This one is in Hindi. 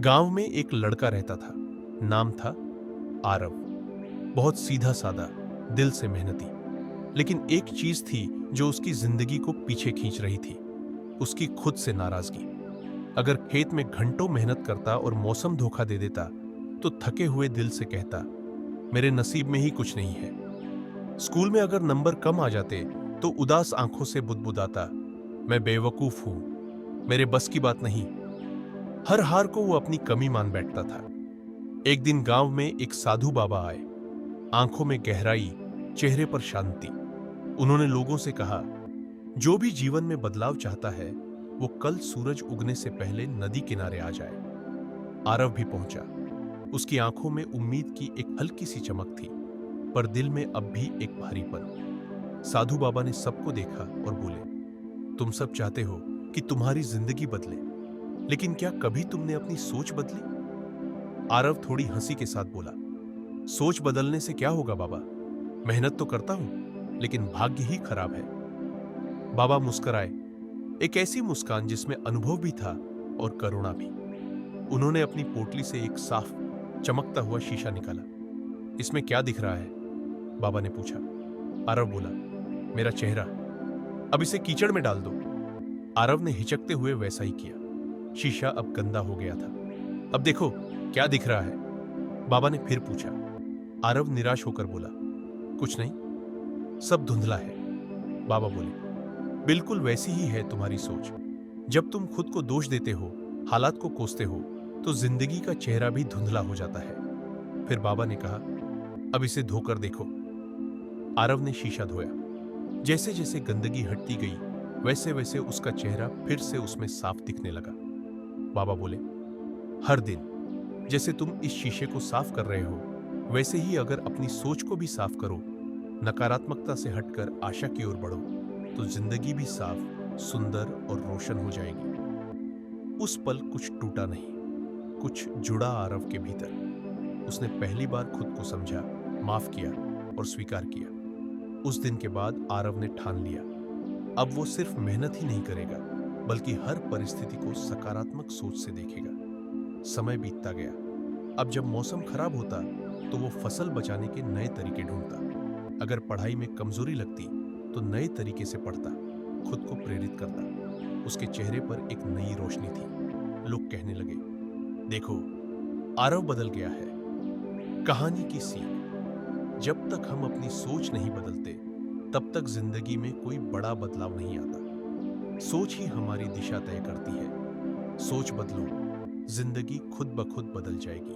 गांव में एक लड़का रहता था। नाम था आरव। बहुत सीधा साधा, दिल से मेहनती। लेकिन एक चीज थी जो उसकी जिंदगी को पीछे खींच रही थी, उसकी खुद से नाराजगी। अगर खेत में घंटों मेहनत करता और मौसम धोखा दे देता तो थके हुए दिल से कहता, मेरे नसीब में ही कुछ नहीं है। स्कूल में अगर नंबर कम आ जाते तो उदास आंखों से बुदबुदाता, मैं बेवकूफ हूं, मेरे बस की बात नहीं। हर हार को वो अपनी कमी मान बैठता था। एक दिन गांव में एक साधु बाबा आए। आंखों में गहराई, चेहरे पर शांति। उन्होंने लोगों से कहा, जो भी जीवन में बदलाव चाहता है वो कल सूरज उगने से पहले नदी किनारे आ जाए। आरव भी पहुंचा। उसकी आंखों में उम्मीद की एक हल्की सी चमक थी, पर दिल में अब भी एक भारीपन। साधु बाबा ने सबको देखा और बोले, तुम सब चाहते हो कि तुम्हारी जिंदगी बदले, लेकिन क्या कभी तुमने अपनी सोच बदली? आरव थोड़ी हंसी के साथ बोला, सोच बदलने से क्या होगा बाबा? मेहनत तो करता हूं, लेकिन भाग्य ही खराब है। बाबा मुस्कुराए, एक ऐसी मुस्कान जिसमें अनुभव भी था और करुणा भी। उन्होंने अपनी पोटली से एक साफ, चमकता हुआ शीशा निकाला। इसमें क्या दिख रहा है? बाबा ने पूछा। आरव बोला, मेरा चेहरा। अब इसे कीचड़ में डाल दो। आरव ने हिचकते हुए वैसा ही किया। शीशा अब गंदा हो गया था। अब देखो, क्या दिख रहा है? बाबा ने फिर पूछा। आरव निराश होकर बोला, कुछ नहीं, सब धुंधला है। बाबा बोले, बिल्कुल वैसी ही है तुम्हारी सोच। जब तुम खुद को दोष देते हो, हालात को कोसते हो, तो जिंदगी का चेहरा भी धुंधला हो जाता है। फिर बाबा ने कहा, अब इसे धोकर देखो। आरव ने शीशा धोया। जैसे जैसे गंदगी हटती गई, वैसे वैसे उसका चेहरा फिर से उसमें साफ दिखने लगा। बाबा बोले, हर दिन जैसे तुम इस शीशे को साफ कर रहे हो, वैसे ही अगर अपनी सोच को भी साफ करो, नकारात्मकता से हटकर आशा की ओर बढ़ो, तो जिंदगी भी साफ, सुंदर और रोशन हो जाएगी। उस पल कुछ टूटा नहीं, कुछ जुड़ा आरव के भीतर। उसने पहली बार खुद को समझा, माफ किया और स्वीकार किया। उस दिन के बाद आरव ने ठान लिया, अब वो सिर्फ मेहनत ही नहीं करेगा, बल्कि हर परिस्थिति को सकारात्मक सोच से देखेगा। समय बीतता गया। अब जब मौसम खराब होता तो वो फसल बचाने के नए तरीके ढूंढता। अगर पढ़ाई में कमजोरी लगती तो नए तरीके से पढ़ता, खुद को प्रेरित करता। उसके चेहरे पर एक नई रोशनी थी। लोग कहने लगे, देखो, आरव बदल गया है। कहानी की सीख, जब तक हम अपनी सोच नहीं बदलते, तब तक जिंदगी में कोई बड़ा बदलाव नहीं आता। सोच ही हमारी दिशा तय करती है। सोच बदलो, जिंदगी खुद ब खुद बदल जाएगी।